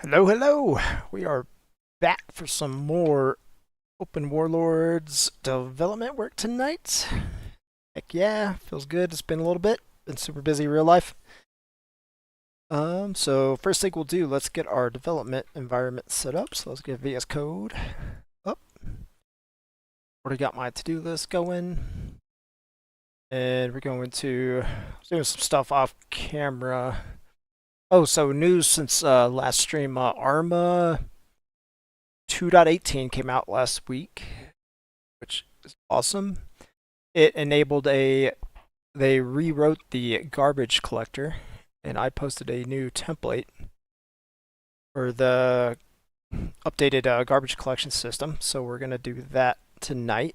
Hello, hello! We are back for some more Open Warlords development work tonight. Heck yeah, feels good. It's been a little bit. Been super busy real life. So first thing we'll do, let's get our development environment set up. So let's get VS Code up. Already got my to-do list going. And we're going to do some stuff off camera. Oh, so news since last stream, Arma 2.18 came out last week, which is awesome. It enabled they rewrote the garbage collector, and I posted a new template for the updated garbage collection system. So we're going to do that tonight.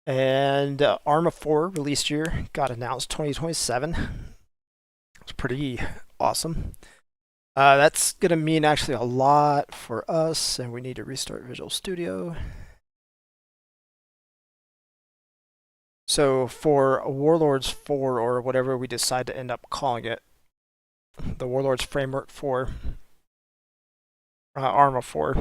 And Arma 4 release year got announced 2027. It's pretty awesome. That's going to mean actually a lot for us, and we need to restart Visual Studio. So for Warlords 4, or whatever we decide to end up calling it, the Warlords Framework 4, Arma 4,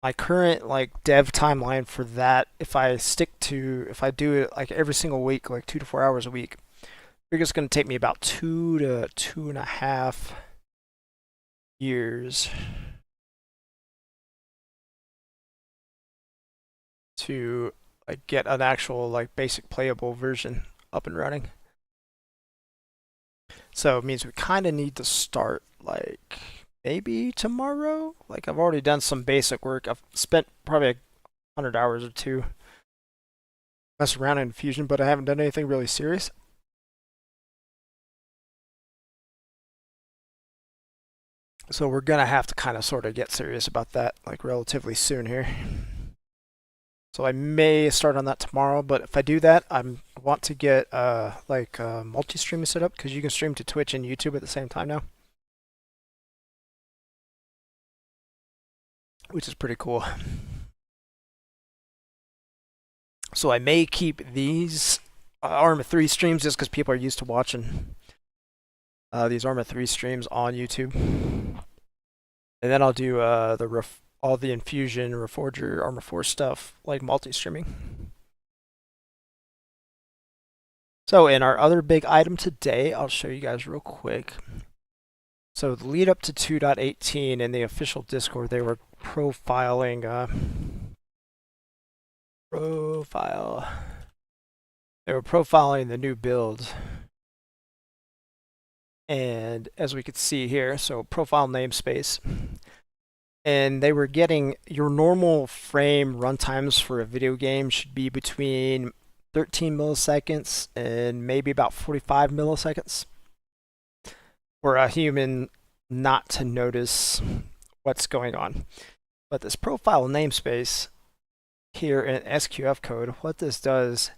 my current dev timeline for that, if I do it like every single week, like 2 to 4 hours a week, I think it's going to take me about 2 to 2.5 years to get an actual basic playable version up and running. So it means we kind of need to start maybe tomorrow. I've already done some basic work. I've spent probably 100 hours or two messing around in Fusion, but I haven't done anything really serious. So we're gonna have to kind of sort of get serious about that relatively soon here. So I may start on that tomorrow, but if I do that, I want to get multi-streaming set up, because you can stream to Twitch and YouTube at the same time now, which is pretty cool. So I may keep these Arma 3 streams just because people are used to watching these Arma 3 streams on YouTube. And then I'll do all the Infusion, Reforger, Arma 4 stuff, multi-streaming. So in our other big item today, I'll show you guys real quick. So the lead up to 2.18 in the official Discord, they were profiling They were profiling the new build. And as we could see here, so profile namespace. And they were getting your normal frame runtimes for a video game should be between 13 milliseconds and maybe about 45 milliseconds for a human not to notice what's going on. But this profile namespace here in SQF code, what this does,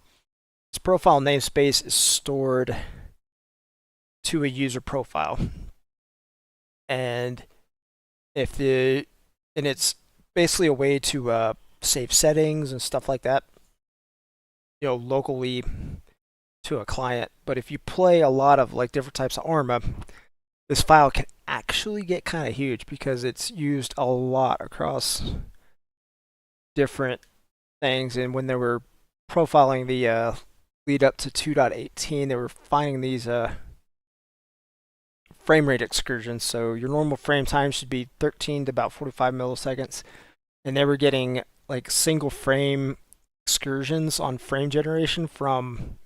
this profile namespace is stored to a user profile. And it's basically a way to save settings and stuff like that, locally to a client. But if you play a lot of different types of Arma, this file can actually get kind of huge because it's used a lot across different things. And when they were profiling the lead up to 2.18, they were finding these frame rate excursions. So your normal frame time should be 13 to about 45 milliseconds, and they were getting single frame excursions on frame generation from,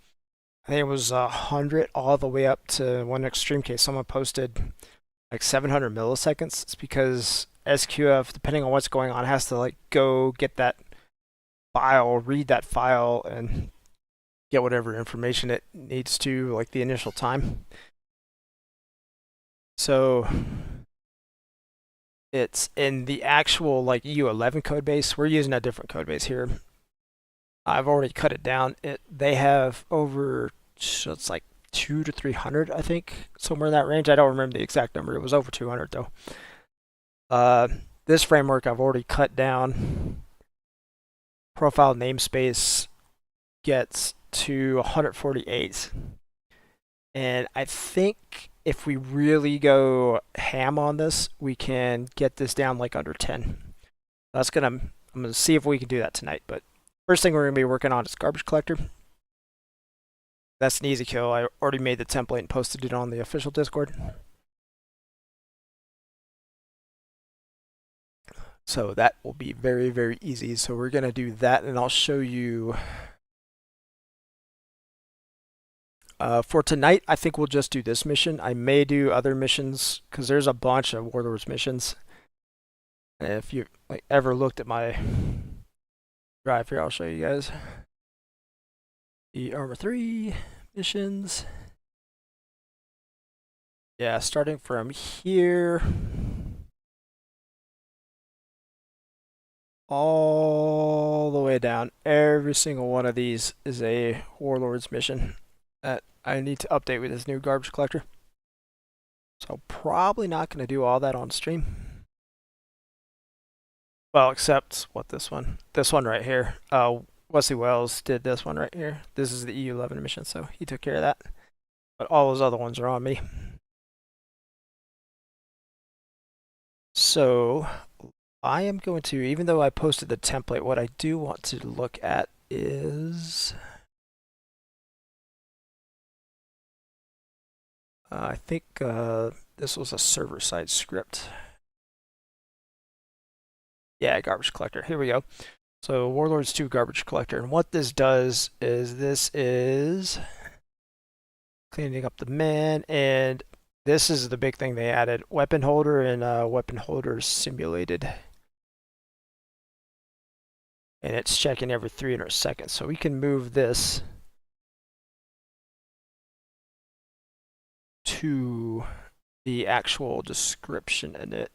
I think it was 100 all the way up to one extreme case someone posted 700 milliseconds. It's because SQF, depending on what's going on, has to go get that file, read that file, and get whatever information it needs to, the initial time. So it's in the actual EU11 code base. We're using a different code base here. I've already cut it down. They have over, so it's 200 to 300, I think, somewhere in that range. I don't remember the exact number. It was over 200 though. This framework I've already cut down. Profile namespace gets to 148, and I think if we really go ham on this, we can get this down like under 10. I'm gonna see if we can do that tonight. But first thing we're gonna be working on is garbage collector. That's an easy kill. I already made the template and posted it on the official Discord. So that will be very, very easy. So we're gonna do that, and I'll show you. For tonight, I think we'll just do this mission. I may do other missions because there's a bunch of Warlords missions. And if you ever looked at my drive here, I'll show you guys the Arma 3 missions. Yeah, starting from here all the way down. Every single one of these is a Warlords mission that I need to update with this new garbage collector. So probably not going to do all that on stream. Well, except this one right here. Wesley Wells did this one right here. This is the EU11 mission, so he took care of that. But all those other ones are on me. So I am going to, even though I posted the template, what I do want to look at is I think this was a server-side script. Yeah, garbage collector. Here we go. So Warlords 2 garbage collector. And what this does is this is cleaning up the man, and this is the big thing they added. Weapon holder and weapon holder simulated. And it's checking every 300 seconds. So we can move this to the actual description in it.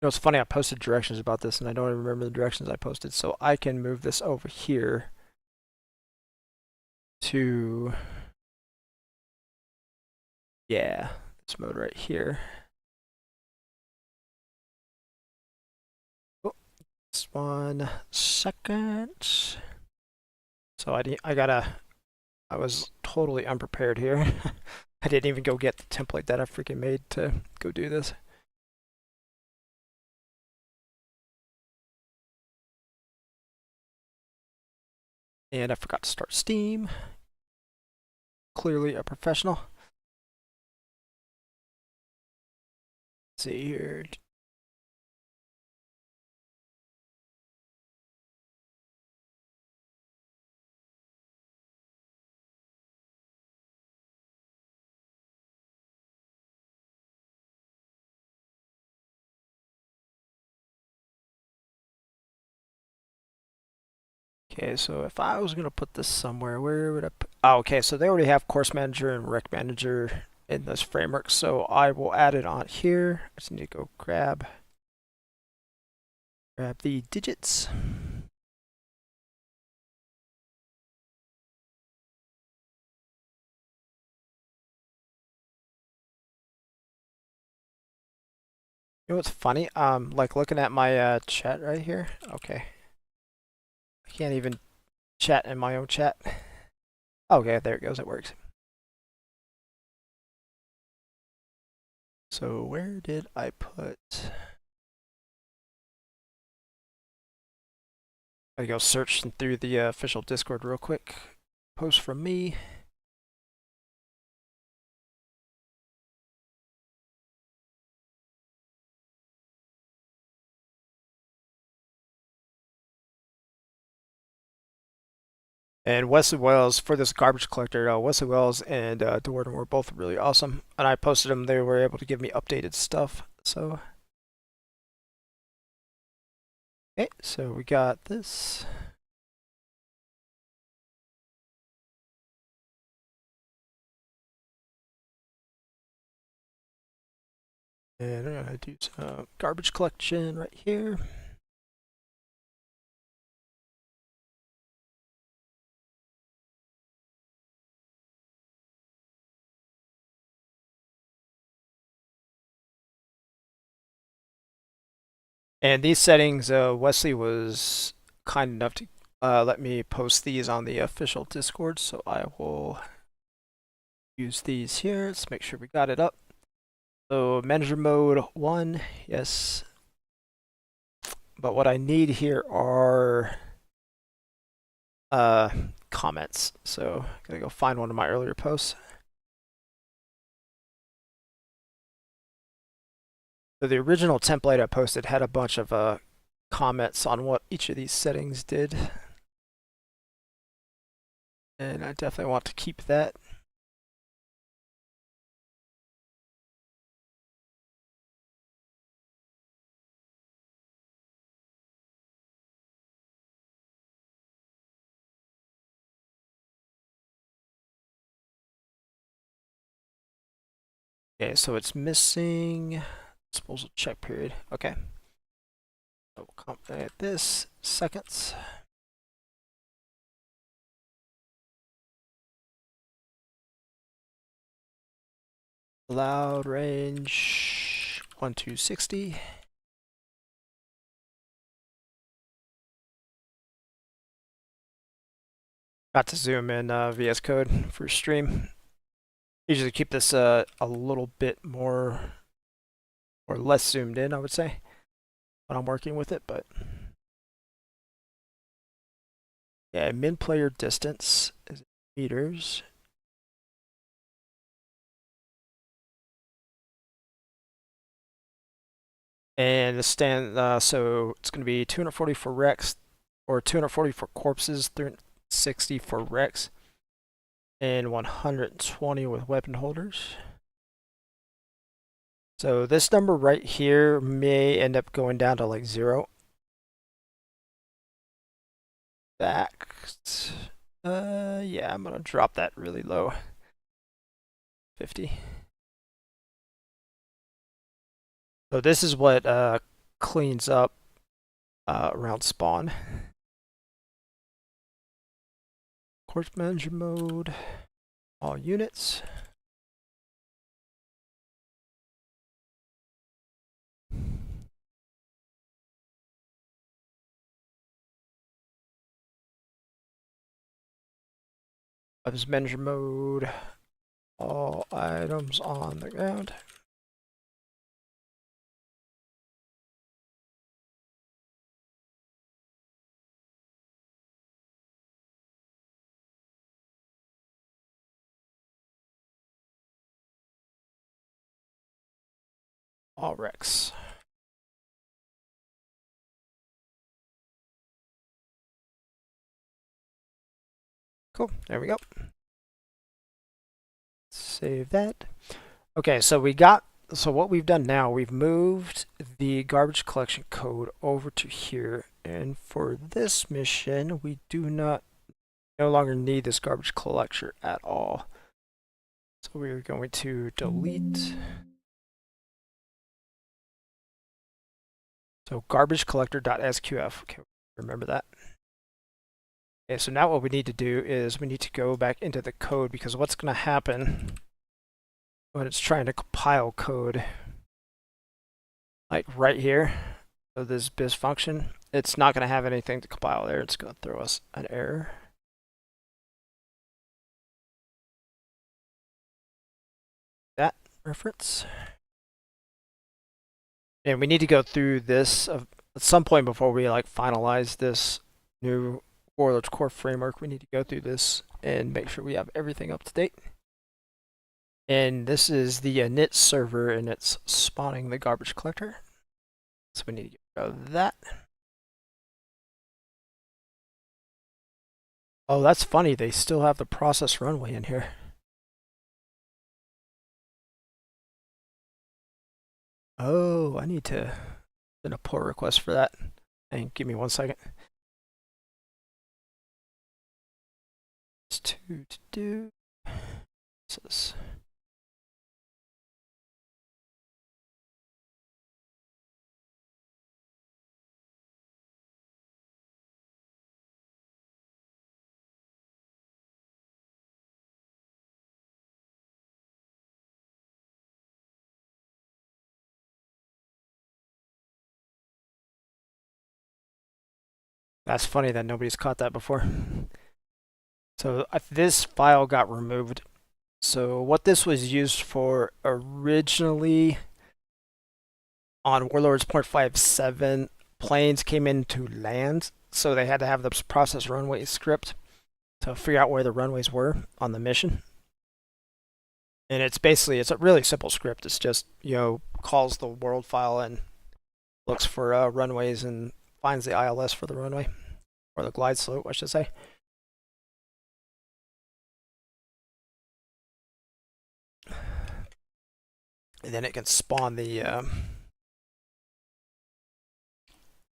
You know, it's funny, I posted directions about this and I don't even remember the directions I posted. So I can move this over here to, yeah, this mode right here. Oh, just 1 second. So I was totally unprepared here. I didn't even go get the template that I freaking made to go do this. And I forgot to start Steam. Clearly a professional. Let's see here. Okay, so if I was going to put this somewhere, where would I put? Oh, okay, so they already have course manager and rec manager in this framework, so I will add it on here. I just need to go grab the digits. You know what's funny? Like looking at my chat right here. Okay. I can't even chat in my own chat. Okay, there it goes. It works. So where did I put? I go search through the official Discord real quick. Post from me. And Wesley Wells, for this garbage collector, Wesley Wells and Dorden were both really awesome. And I posted them, they were able to give me updated stuff. So, okay, so we got this. And I'm gonna do some garbage collection right here. And these settings, Wesley was kind enough to let me post these on the official Discord, so I will use these here. Let's make sure we got it up. So manager mode 1, yes. But what I need here are comments. So I'm gonna go find one of my earlier posts. So the original template I posted had a bunch of comments on what each of these settings did. And I definitely want to keep that. Okay, so it's missing disposal check period. Okay. So we'll comment this seconds. Allowed range 1 to 60. Got to zoom in VS Code for stream. Usually keep this a little bit more or less zoomed in, I would say, when I'm working with it, but yeah, min player distance is meters. And the stand, so it's going to be 240 for Rex, or 240 for corpses, 360 for Rex, and 120 with weapon holders. So this number right here may end up going down to like 0. Back. Yeah, I'm gonna drop that really low. 50. So this is what cleans up around spawn. Corpse manager mode, all units. Weapons manager mode, all items on the ground. All Rex. Cool, there we go. Save that. Okay, so what we've done now, we've moved the garbage collection code over to here. And for this mission, we do no longer need this garbage collector at all. So we're going to delete. So garbage collector.sqf. Okay, remember that. Okay, so now what we need to do is we need to go back into the code, because what's going to happen when it's trying to compile code, like right here, so this bis function, it's not going to have anything to compile there. It's going to throw us an error. That reference. And we need to go through this at some point before we like finalize this new Warlords core framework. We need to go through this and make sure we have everything up to date. And this is the init server, and it's spawning the garbage collector. So we need to get rid of that. Oh, that's funny. They still have the process runway in here. Oh, I need to send a pull request for that. And give me 1 second. It's 2 to do. What's this? That's funny that nobody's caught that before. So this file got removed. So what this was used for originally on Warlords 0.57, planes came into land, so they had to have the process runway script to figure out where the runways were on the mission. And it's a really simple script. It's just, calls the world file and looks for runways and finds the ILS for the runway, or the glide slope, I should say. And then it can spawn the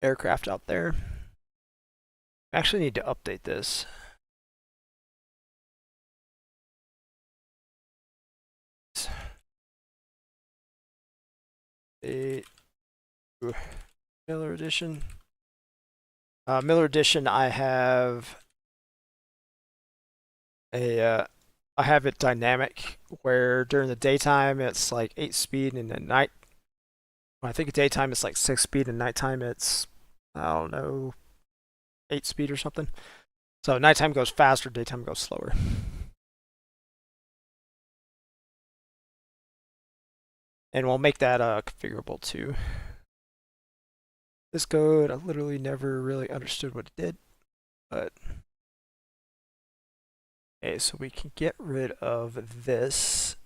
aircraft out there. I actually need to update this. Miller Edition. Miller Edition, I have it dynamic, where during the daytime it's like 8 speed, and at night, I think at daytime it's like 6 speed, and nighttime it's, I don't know, 8 speed or something. So nighttime goes faster, daytime goes slower. And we'll make that configurable too. This code, I literally never really understood what it did, but okay, so we can get rid of this.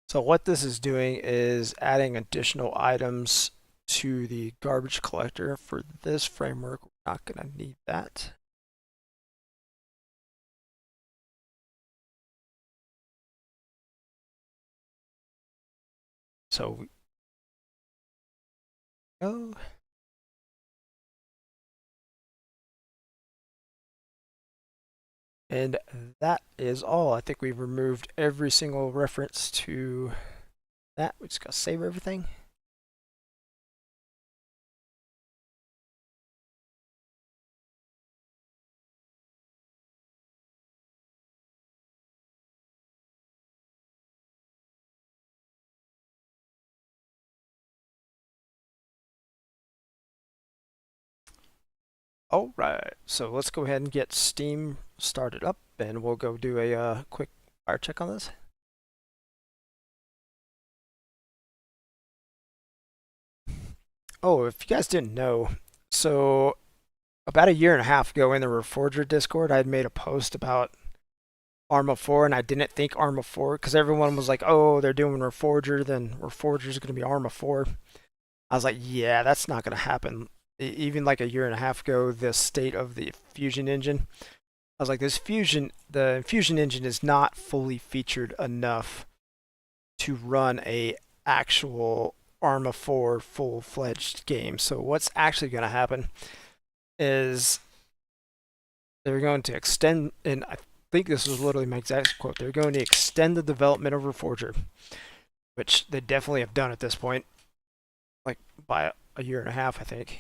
So what this is doing is adding additional items to the garbage collector. For this framework, we're not going to need that. So go. And that is all. I think we've removed every single reference to that. We just got to save everything. All right, so let's go ahead and get Steam started up, and we'll go do a quick fire check on this. Oh, if you guys didn't know, so about a year and a half ago in the Reforger Discord, I had made a post about Arma 4, and I didn't think Arma 4, because everyone was like, oh, they're doing Reforger, then Reforger's going to be Arma 4. I was like, yeah, that's not going to happen. Even like a year and a half ago, the state of the Fusion engine, I was like, the Fusion engine is not fully featured enough to run a actual Arma 4 full-fledged game. So what's actually going to happen is they're going to extend, and I think this was literally my exact quote, they're going to extend the development of Reforger, which they definitely have done at this point, like by a year and a half, I think,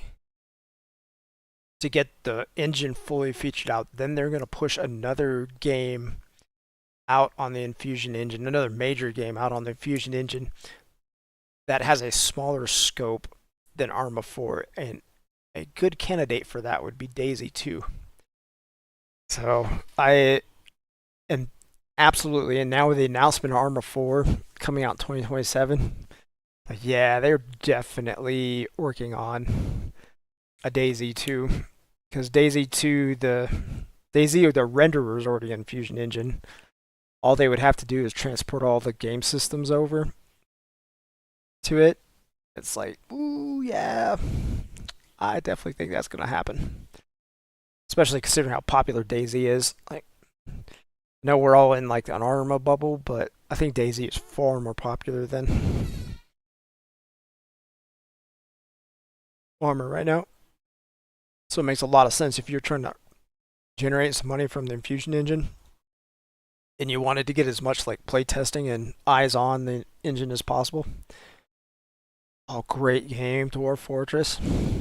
to get the engine fully featured out. Then they're going to push another game out on the Infusion engine, another major game out on the Infusion engine that has a smaller scope than Arma 4, and a good candidate for that would be Daisy 2. So I am absolutely, and now with the announcement of Arma 4 coming out in 2027, yeah, they're definitely working on a Daisy 2, because Daisy 2, the renderer is already in Fusion Engine. All they would have to do is transport all the game systems over to it. It's like, ooh, yeah, I definitely think that's going to happen. Especially considering how popular Daisy is. Like, I know we're all in like an Arma bubble, but I think Daisy is far more popular than Arma right now. So it makes a lot of sense if you're trying to generate some money from the Infusion engine and you wanted to get as much like playtesting and eyes on the engine as possible. Oh, great game, Dwarf Fortress. In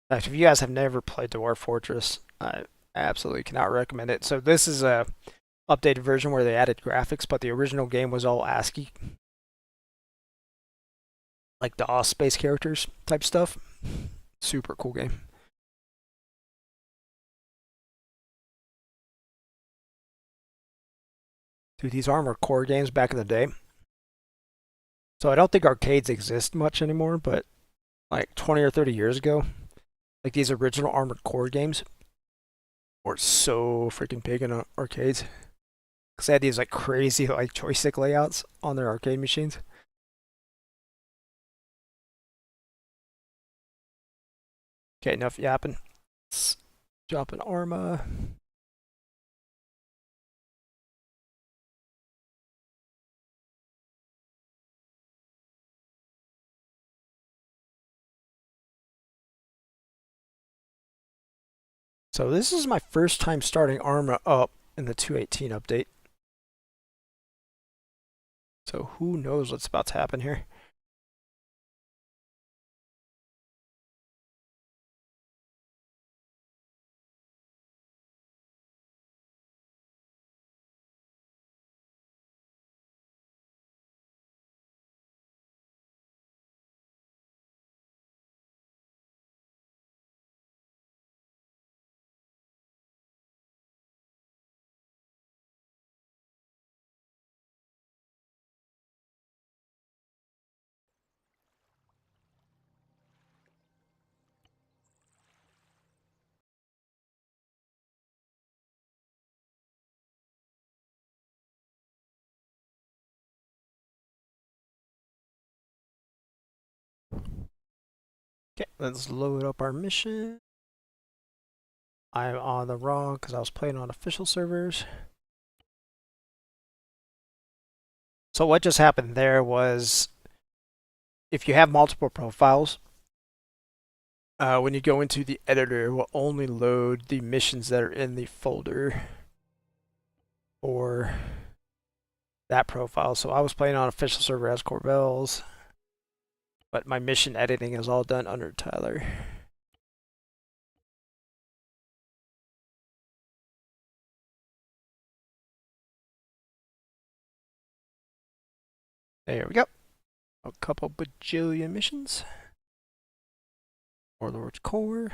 fact, if you guys have never played Dwarf Fortress, I absolutely cannot recommend it. So this is a updated version where they added graphics, but the original game was all ASCII, like DOS space characters type stuff. Super cool game. to these Armored Core games back in the day. So I don't think arcades exist much anymore, but like 20 or 30 years ago, like these original Armored Core games were so freaking big in arcades. Because they had these like crazy like joystick layouts on their arcade machines. Okay, enough yapping. Let's jump in Arma. So this is my first time starting Arma up in the 2.18 update. So who knows what's about to happen here. Okay, let's load up our mission. I'm on the wrong because I was playing on official servers. So what just happened there was if you have multiple profiles, when you go into the editor, it will only load the missions that are in the folder for that profile. So I was playing on official server as Korbelz, but my mission editing is all done under Tyler. There we go. A couple bajillion missions. Warlords core.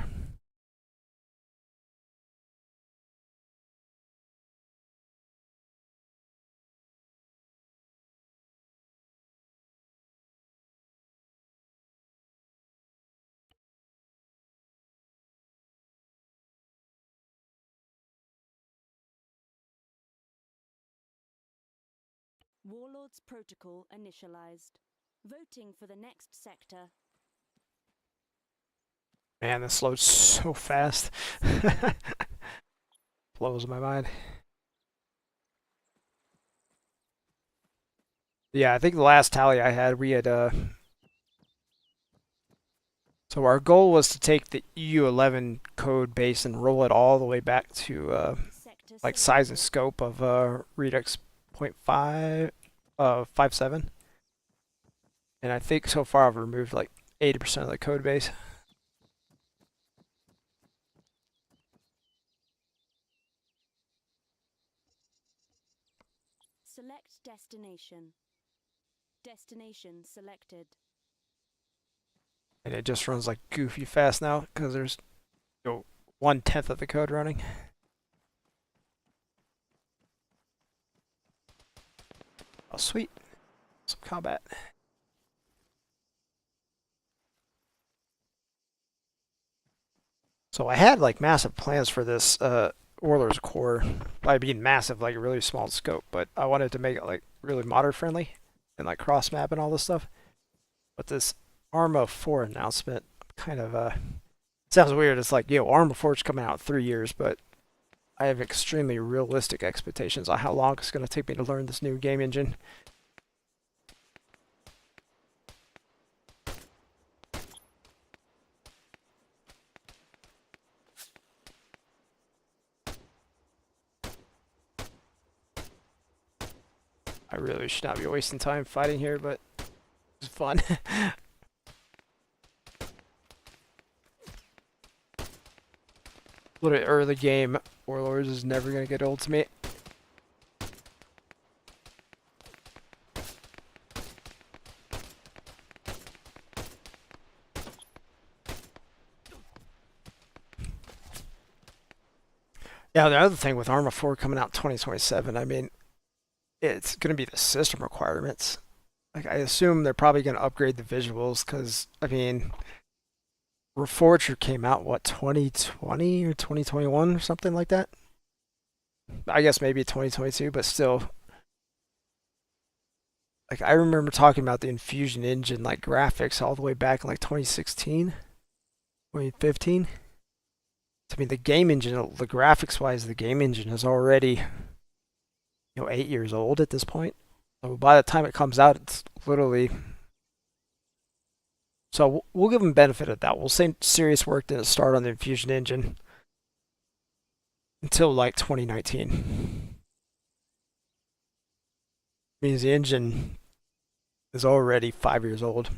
Warlords protocol initialized. Voting for the next sector. Man, this loads so fast. Blows my mind. Yeah, I think the last tally I had, we had so our goal was to take the EU11 code base and roll it all the way back to like size and scope of Redux 0.5 57. And I think so far I've removed like 80% of the code base. Select destination. Destination selected. And it just runs like goofy fast now because there's 1/10 of the code running. Oh, sweet. Some combat. So I had like massive plans for this Warlords core. By being massive, like really small scope, but I wanted to make it like really modder friendly and like cross map and all this stuff. But this Arma 4 announcement kind of sounds weird. It's like, Arma 4 is coming out in 3 years, but I have extremely realistic expectations on how long it's going to take me to learn this new game engine. I really should not be wasting time fighting here, but it's fun. Little early game Warlords is never going to get old to me. Yeah, the other thing with Arma 4 coming out 2027, I mean, it's going to be the system requirements. Like I assume they're probably going to upgrade the visuals because I mean, Reforger came out what 2020 or 2021 or something like that. I guess maybe 2022, but still, like I remember talking about the Infusion Engine like graphics all the way back in like 2016, 2015. I mean, the game engine, the graphics wise, the game engine is already 8 years old at this point. So by the time it comes out, it's literally. So we'll give them benefit of that. We'll say serious work didn't start on the Infusion Engine until like 2019. Means the engine is already 5 years old.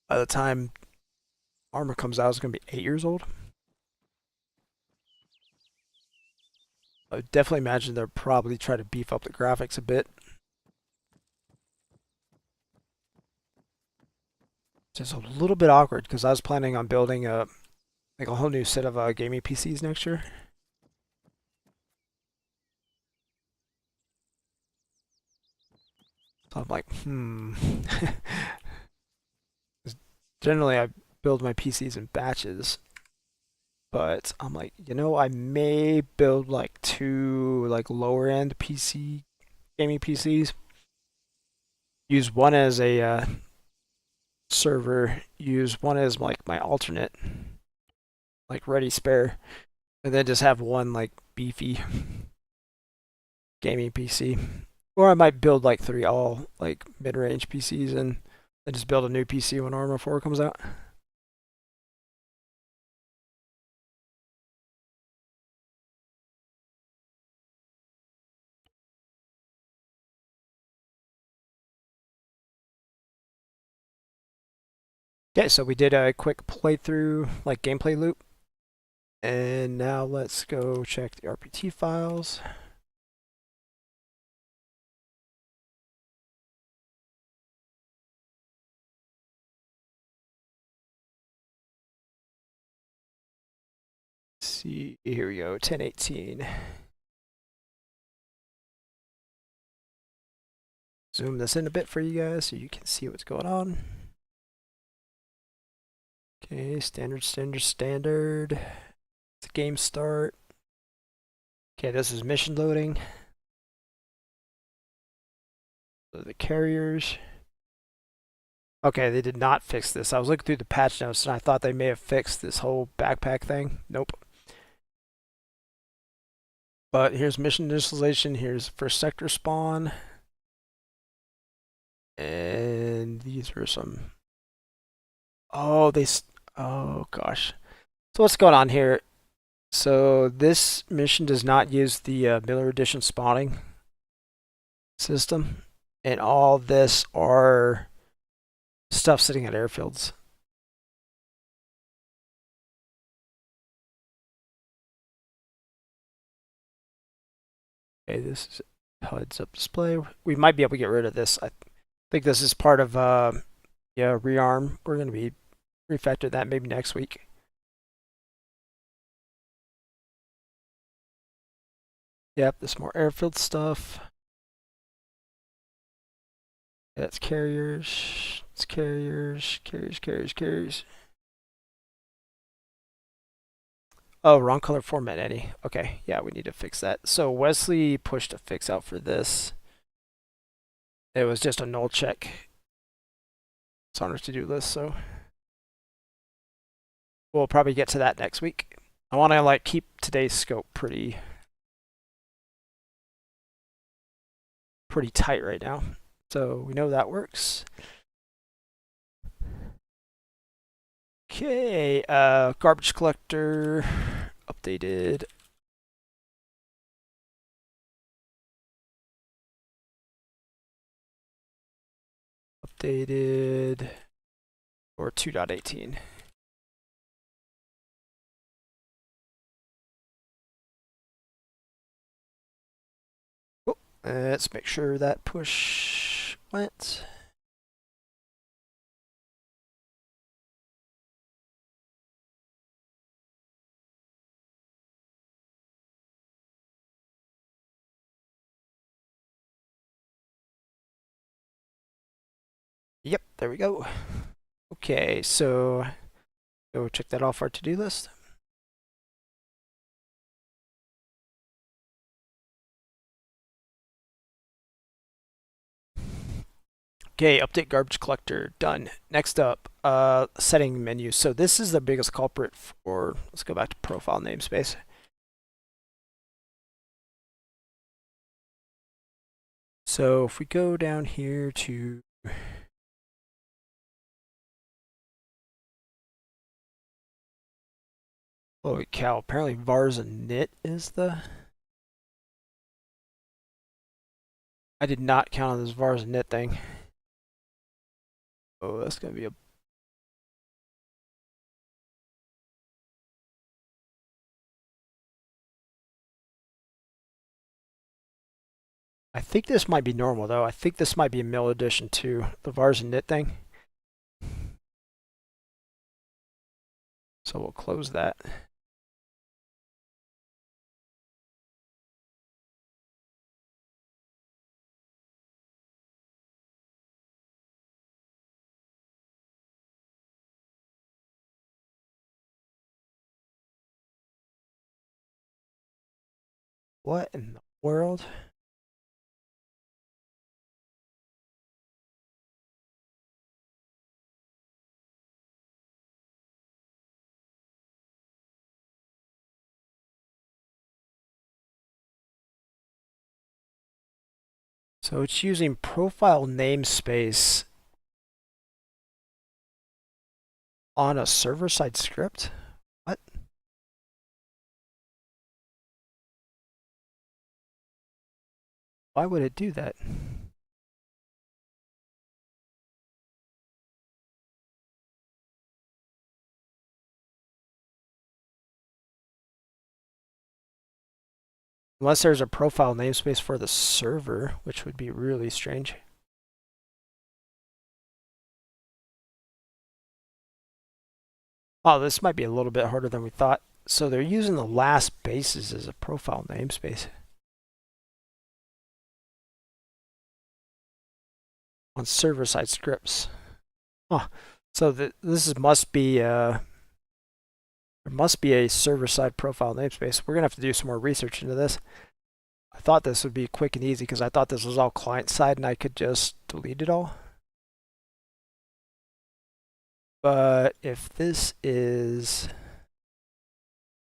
By the time Arma comes out, it's going to be 8 years old. I would definitely imagine they'll probably try to beef up the graphics a bit. Just a little bit awkward because I was planning on building a whole new set of gaming PCs next year. So I'm like, Generally, I build my PCs in batches, but I'm like, I may build like two like lower end PC gaming PCs. Use one as a server. Use one as like my alternate, like ready spare, and then just have one like beefy gaming PC. Or I might build like three all like mid range PCs and then just build a new PC when Arma 4 comes out. Okay, so we did a quick playthrough, like gameplay loop. And now let's go check the RPT files. Let's see, here we go, 1018. Zoom this in a bit for you guys so you can see what's going on. Okay, standard. It's game start. Okay, this is mission loading. The carriers. Okay, they did not fix this. I was looking through the patch notes and I thought they may have fixed this whole backpack thing. Nope. But here's mission initialization. Here's first sector spawn. And these are some. Oh, Oh, gosh. So what's going on here? So this mission does not use the Miller Edition spawning system. And all this are stuff sitting at airfields. Okay, this is heads up display. We might be able to get rid of this. I think this is part of rearm. We're going to be refactor that maybe next week. Yep, there's more airfield stuff. That's carriers. It's carriers. Oh, wrong color format, Eddie. Okay, yeah, we need to fix that. So Wesley pushed a fix out for this. It was just a null check. It's on our to-do list, so we'll probably get to that next week. I want to like keep today's scope pretty tight right now. So we know that works. Okay, garbage collector updated. Updated or 2.18. Oh, let's make sure that push went. Yep, there we go. Okay, so go check that off our to-do list. Okay, update garbage collector, done. Next up, setting menu. So this is the biggest culprit for, let's go back to profile namespace. So if we go down here to holy cow, apparently vars and knit is the, I did not count on this vars and knit thing. Oh, that's gonna be a, I think this might be normal though. I think this might be a mill addition to the vars and knit thing. So we'll close that. What in the world? So it's using profile namespace on a server-side script? What? Why would it do that? Unless there's a profile namespace for the server, which would be really strange. Oh, this might be a little bit harder than we thought. So they're using the last bases as a profile namespace on server-side scripts. Oh, so this must be there must be a server-side profile namespace. We're gonna have to do some more research into this. I thought this would be quick and easy because I thought this was all client-side and I could just delete it all. But if this is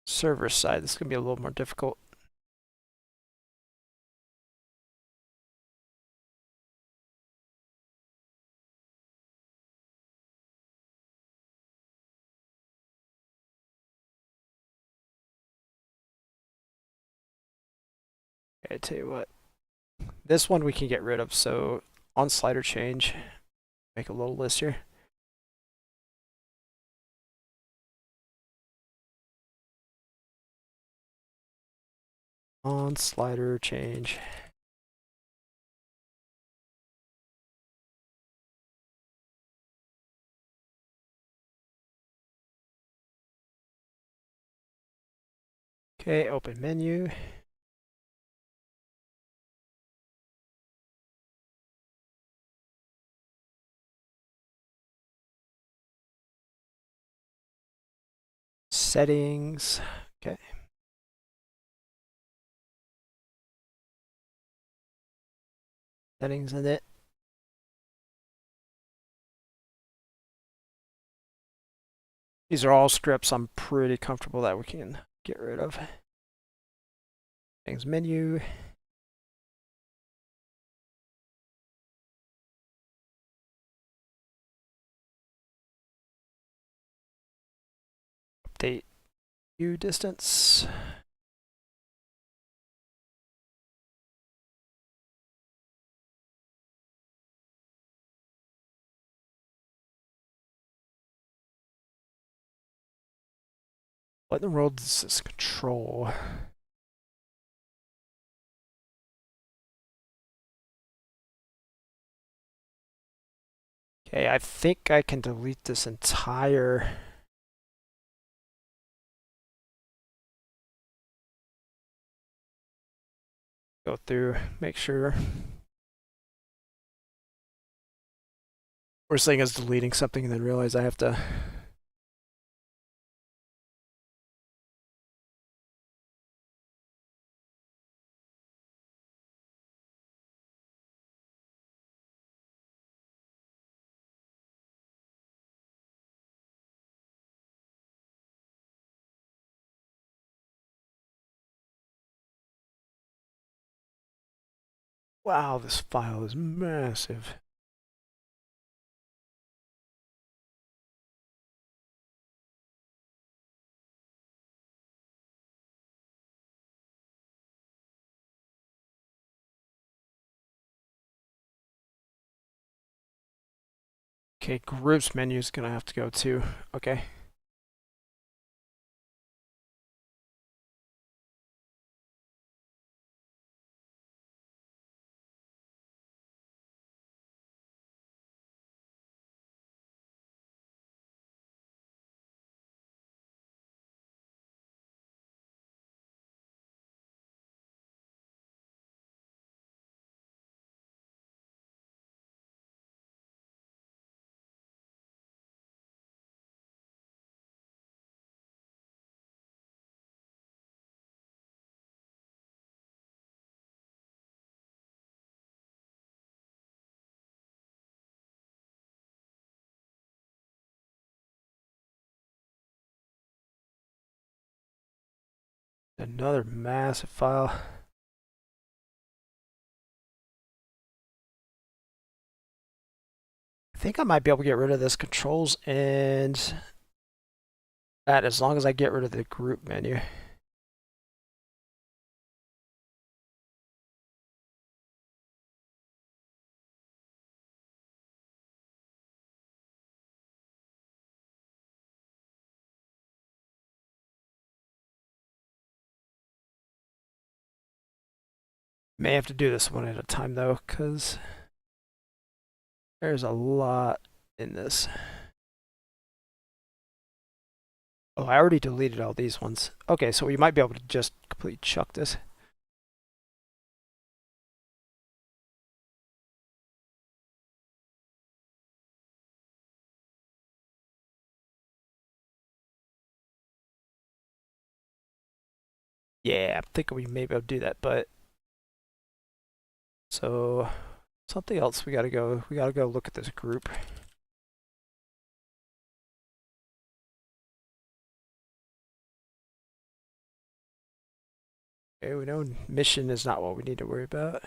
server side, this is going to be a little more difficult. Okay, I tell you what, this one we can get rid of. So on slider change, make a little list here. On slider change. Okay, open menu. Settings. Okay. Settings in it. These are all scripts I'm pretty comfortable that we can get rid of. Settings menu. Update view distance. What in the world is this control? Okay, I think I can delete this entire go through, make sure. Worst thing is deleting something and then realize I have to. Wow, this file is massive. Okay, groups menu is gonna have to go too. Okay. Another massive file. I think I might be able to get rid of this controls and that as long as I get rid of the group menu. May have to do this one at a time though, because there's a lot in this. Oh, I already deleted all these ones. Okay, so we might be able to just completely chuck this. Yeah, I'm thinking we may be able to do that, but so something else we gotta go look at this group. Okay, we know mission is not what we need to worry about.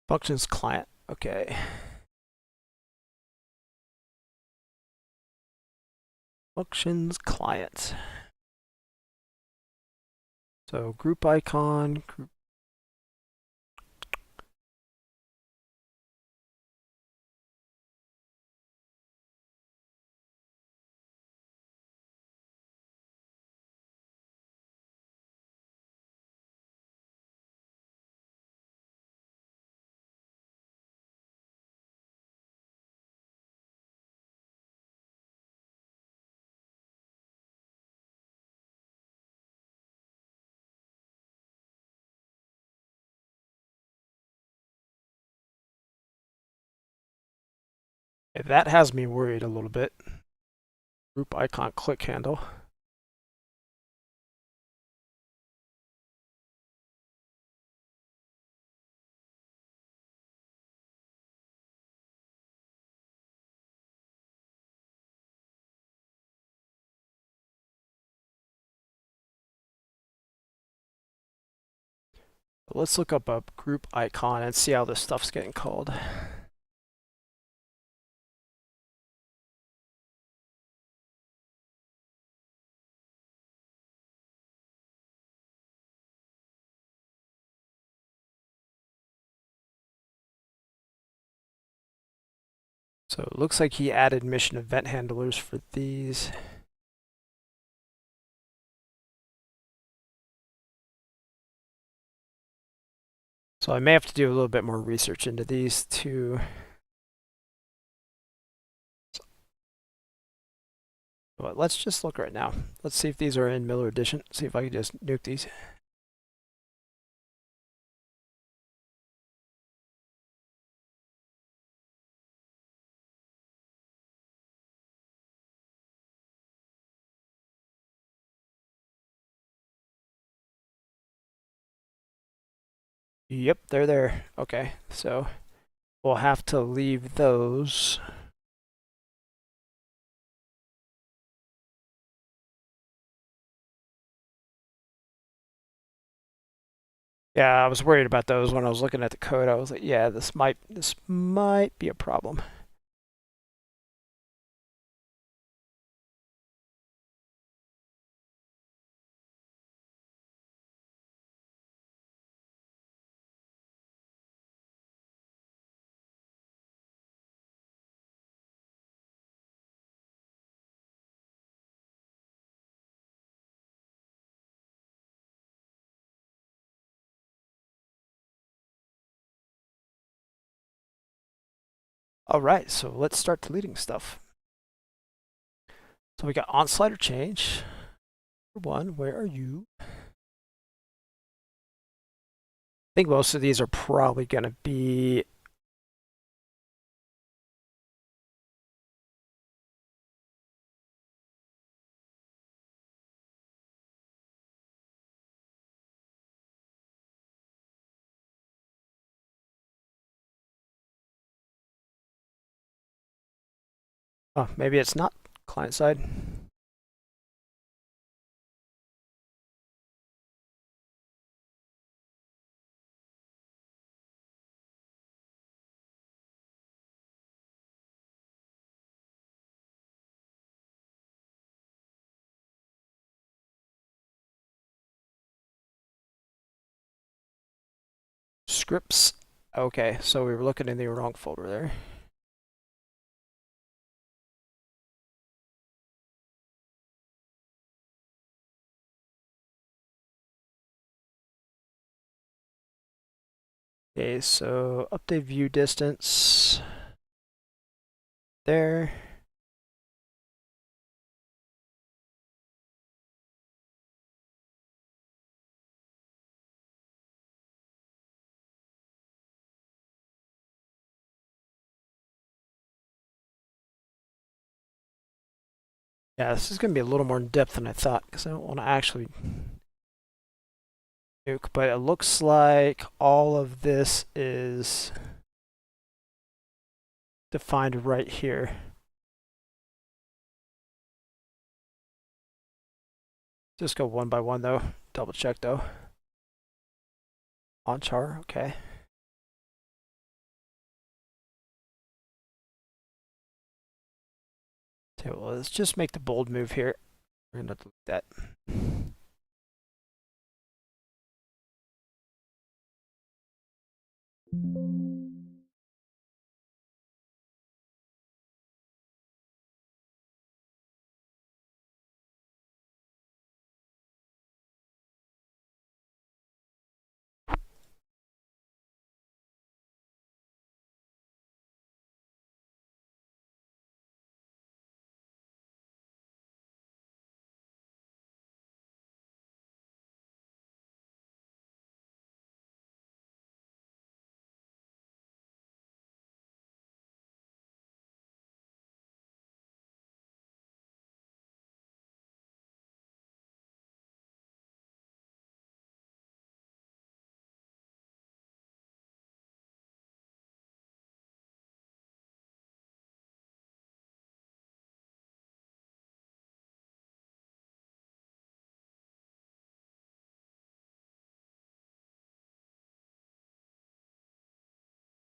Functions client. Okay. Functions client. So group icon, group. That has me worried a little bit. Group icon click handle. Let's look up a group icon and see how this stuff's getting called. So it looks like he added mission event handlers for these. So I may have to do a little bit more research into these two. But let's just look right now. Let's see if these are in Miller Edition. See if I can just nuke these. Yep, they're there. Okay, so we'll have to leave those. Yeah, I was worried about those when I was looking at the code. I was like, yeah, this might be a problem. All right, so let's start deleting stuff. So we got on slider change. One, where are you? I think most of these are probably going to be oh, maybe it's not client side. Scripts. Okay, so we were looking in the wrong folder there. Okay, so update view distance there. Yeah, this is going to be a little more in depth than I thought because I don't want to actually nuke, but it looks like all of this is defined right here. Just go one by one though. Double check though. On char, okay. Okay, well, let's just make the bold move here. We're gonna delete that.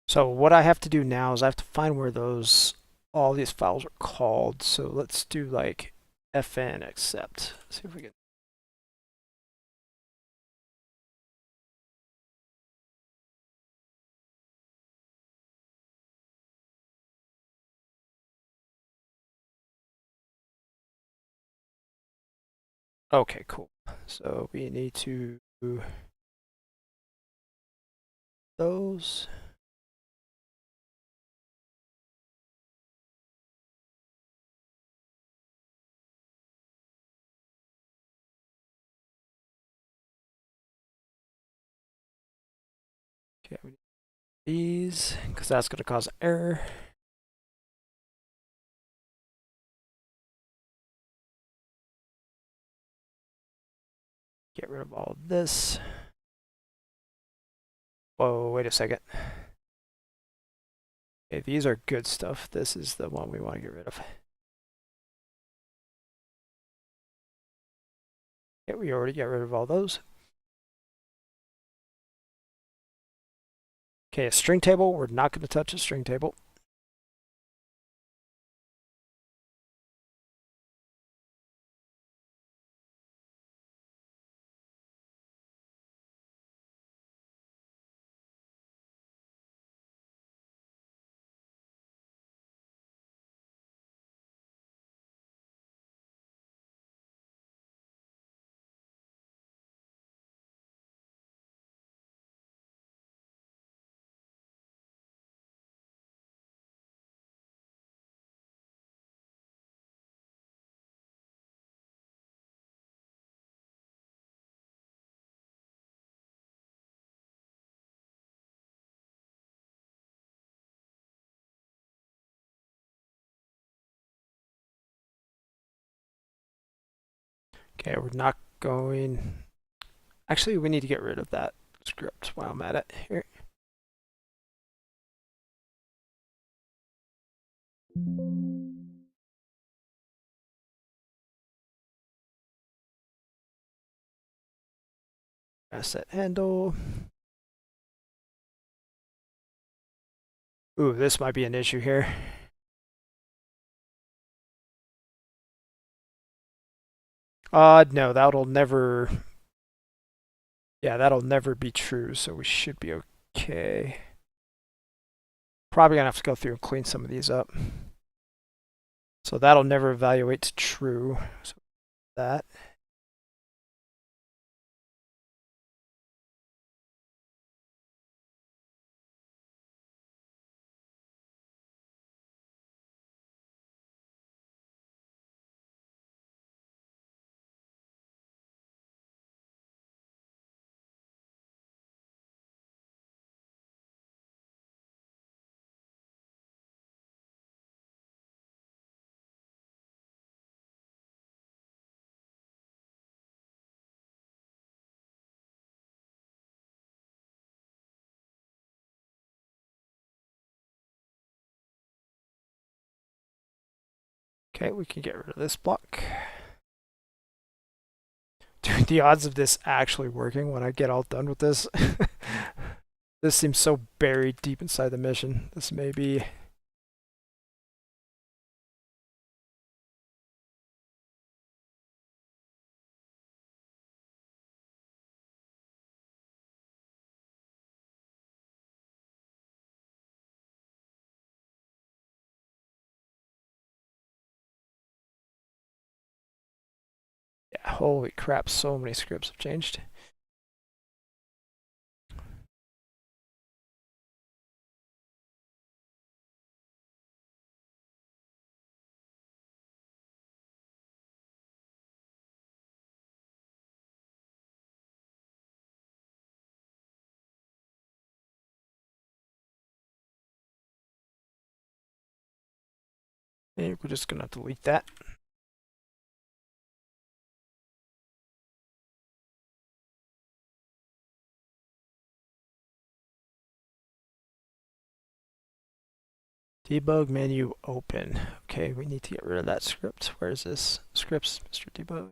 So what I have to do now is I have to find where all these files are called. So let's do like fn accept. See if we can. Okay, cool. So we need to those. Okay, we need these because that's going to cause an error. Get rid of all of this. Whoa, wait a second. Okay, these are good stuff. This is the one we want to get rid of. Okay, we already got rid of all those. Okay, a string table. We're not going to touch a string table. Okay, we're not going. Actually, we need to get rid of that script while I'm at it here. Asset handle. Ooh, this might be an issue here. No, that'll never. Yeah, that'll never be true, so we should be okay. Probably gonna have to go through and clean some of these up. So that'll never evaluate to true. So that. Okay, we can get rid of this block. Dude, the odds of this actually working when I get all done with this. This seems so buried deep inside the mission. This may be. Yeah, holy crap, so many scripts have changed. And we're just gonna delete that. Debug menu open. Okay, we need to get rid of that script. Where is this? Scripts, Mr. Debug.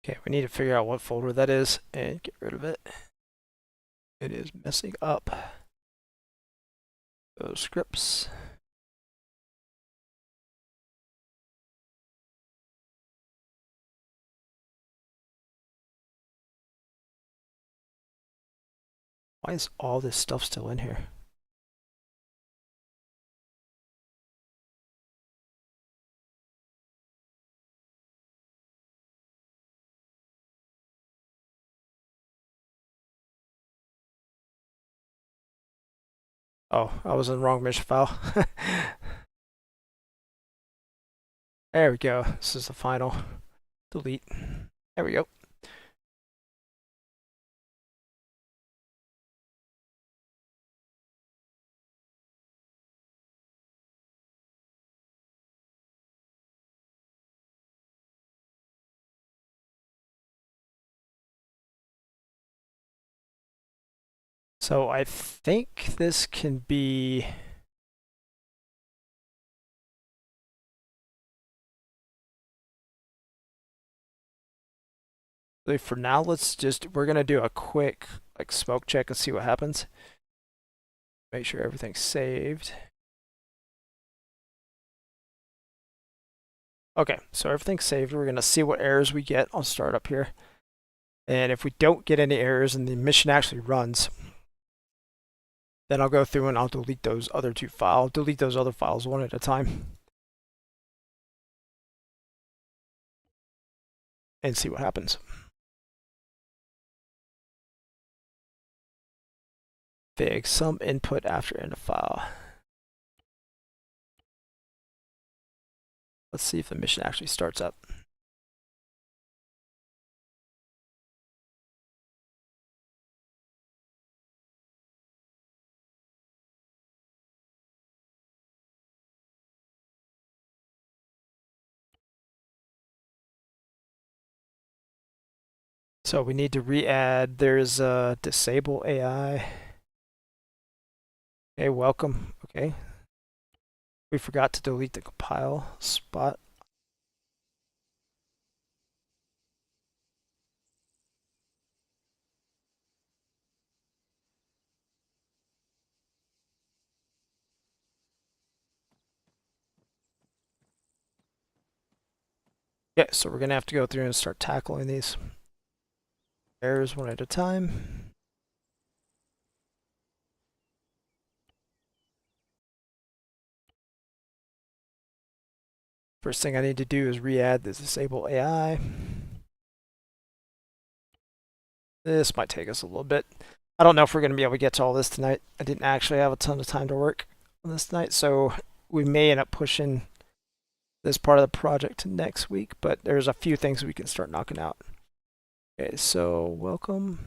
Okay, we need to figure out what folder that is and get rid of it. It is messing up those scripts. Why is all this stuff still in here? Oh, I was in the wrong mission file. There we go. This is the final. Delete. There we go. So I think this can be... For now, we're gonna do a quick smoke check and see what happens. Make sure everything's saved. Okay, so everything's saved. We're gonna see what errors we get on startup here. And if we don't get any errors and the mission actually runs, then I'll go through and I'll delete those other two files. Delete those other files one at a time. And see what happens. Fig some input after end of file. Let's see if the mission actually starts up. So we need to re-add. There's a disable AI. Okay, welcome. Okay. We forgot to delete the compile spot. Yeah, so we're gonna have to go through and start tackling these errors one at a time. First thing I need to do is re-add the disable AI. This might take us a little bit. I don't know if we're going to be able to get to all this tonight. I didn't actually have a ton of time to work on this tonight, so we may end up pushing this part of the project to next week, but there's a few things we can start knocking out. Okay, so welcome.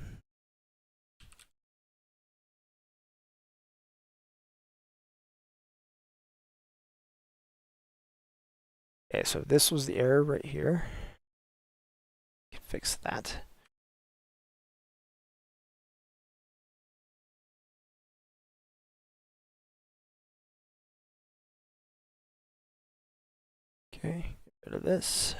Okay, so this was the error right here. We can fix that. Okay, get rid of this.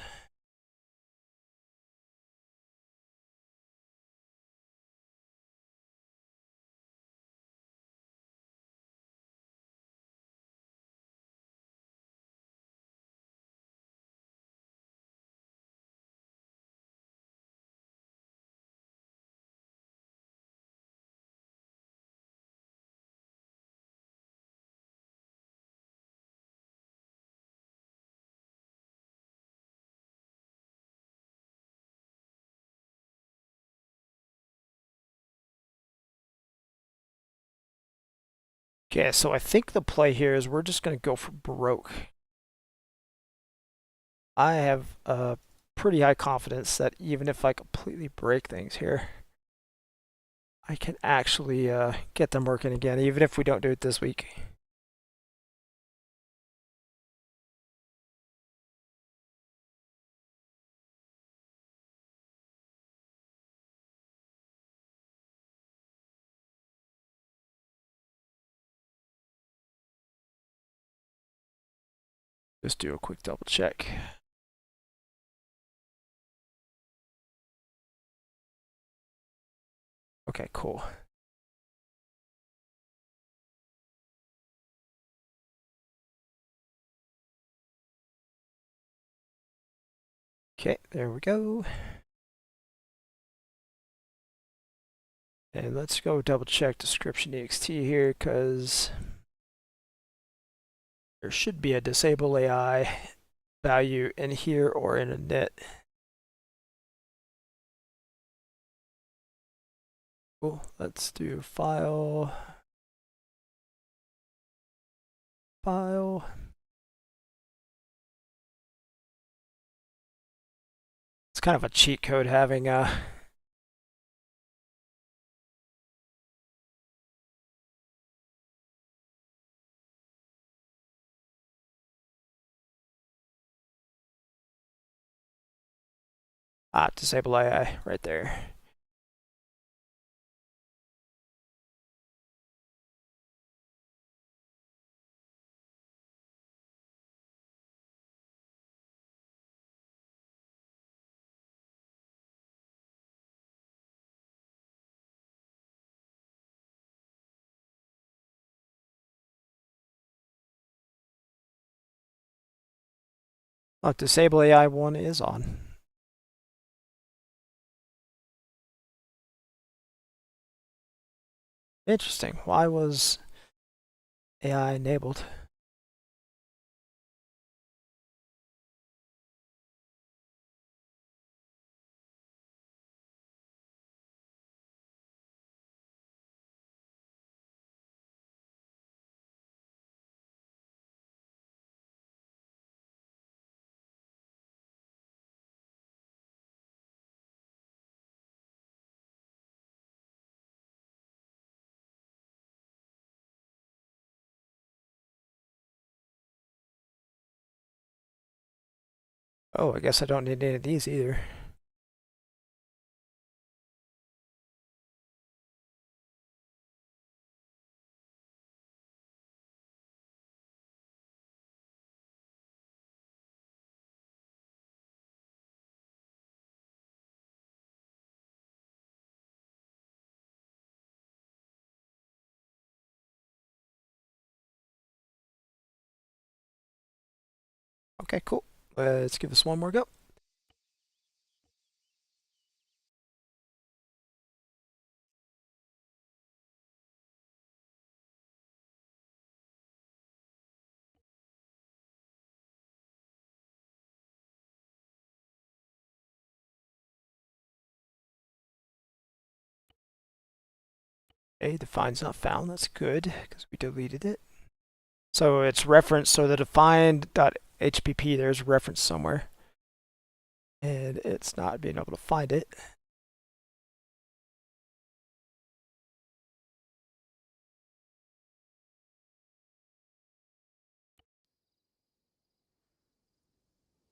Okay, so I think the play here is we're just going to go for broke. I have a pretty high confidence that even if I completely break things here, I can actually get them working again, even if we don't do it this week. Just do a quick double check. Okay, cool. Okay, there we go. And let's go double check description ext here, because there should be a disable AI value in here or in a net. Cool. Let's do file. It's kind of a cheat code having a disable AI right there. Oh, disable AI 1 is on. Interesting. Why was AI enabled? Oh, I guess I don't need any of these either. Okay, cool. Let's give this one more go. Okay, define's not found. That's good because we deleted it. So it's referenced. So the defined.hpp, there's a reference somewhere. And it's not being able to find it.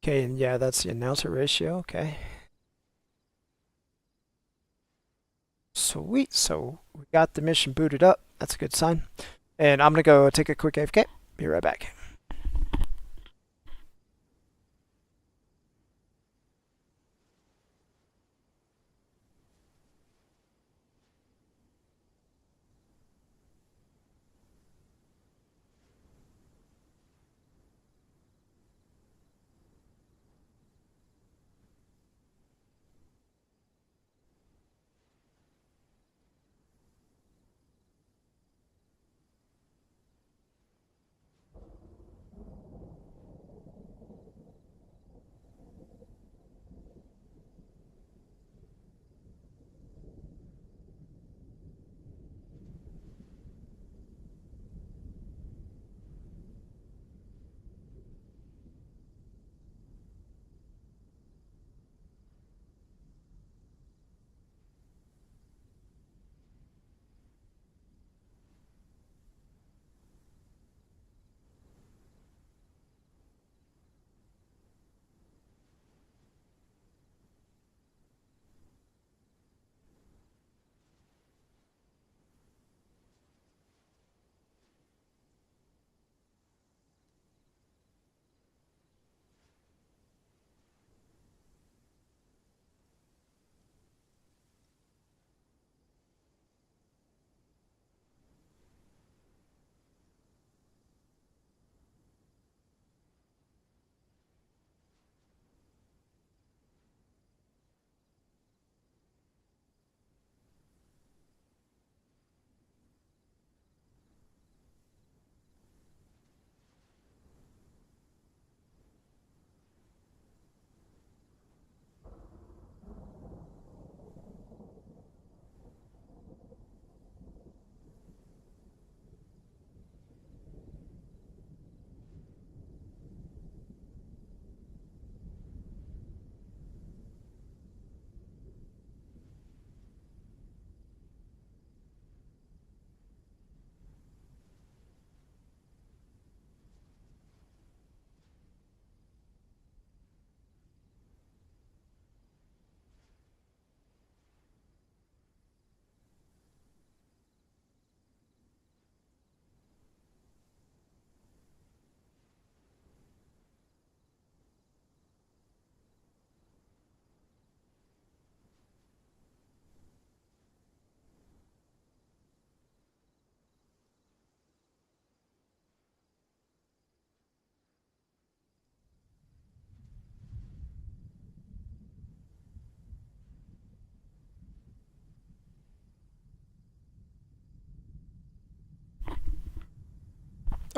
Okay, and yeah, that's the announcer ratio. Okay. Sweet. So we got the mission booted up. That's a good sign. And I'm going to go take a quick AFK. Be right back.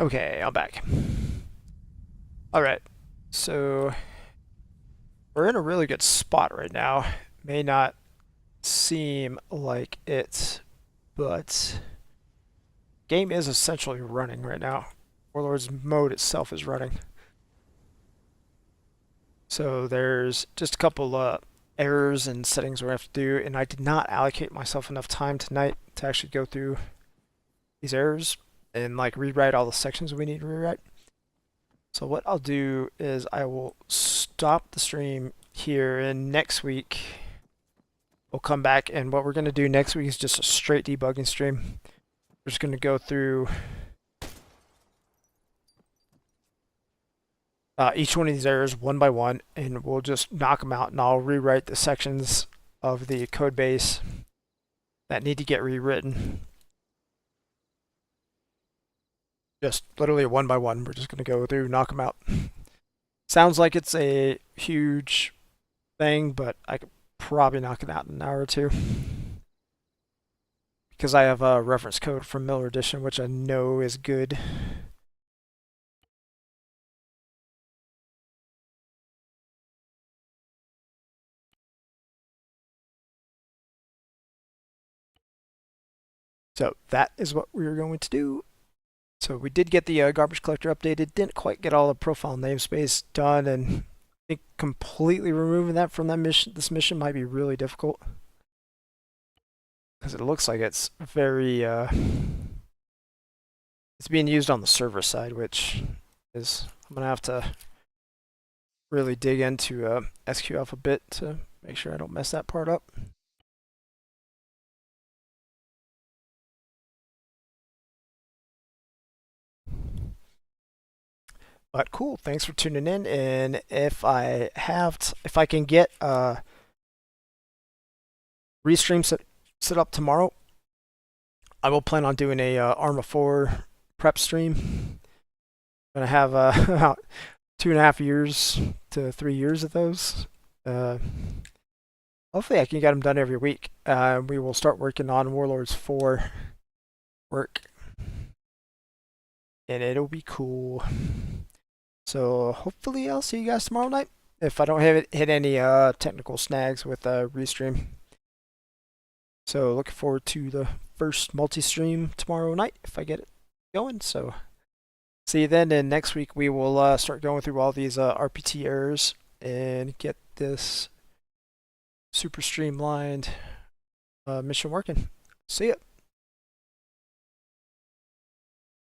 Okay, I'm back. Alright, so we're in a really good spot right now. May not seem like it, but game is essentially running right now. Warlords mode itself is running. So there's just a couple errors and settings we have to do, and I did not allocate myself enough time tonight to actually go through these errors and like rewrite all the sections we need to rewrite. So what I'll do is I will stop the stream here, and next week we'll come back, and what we're going to do next week is just a straight debugging stream. We're just going to go through each one of these errors one by one, and we'll just knock them out, and I'll rewrite the sections of the code base that need to get rewritten. Just literally one by one. We're just going to go through, knock them out. Sounds like it's a huge thing, but I could probably knock it out in an hour or two. Because I have a reference code from Miller Edition, which I know is good. So that is what we're going to do. So we did get the garbage collector updated. Didn't quite get all the profile namespace done, and I think completely removing that from that mission, this mission might be really difficult. Because it looks like it's very, it's being used on the server side, which is, I'm going to have to really dig into SQL a bit to make sure I don't mess that part up. But cool, thanks for tuning in, and if I can get restream set up tomorrow, I will plan on doing a Arma 4 prep stream. I'm gonna have about 2.5 years to 3 years of those. Hopefully I can get them done every week. We will start working on Warlords 4 work, and it'll be cool. So hopefully I'll see you guys tomorrow night, if I don't hit any technical snags with Restream. So looking forward to the first multi-stream tomorrow night if I get it going. So see you then, and next week we will start going through all these RPT errors and get this super streamlined mission working. See ya.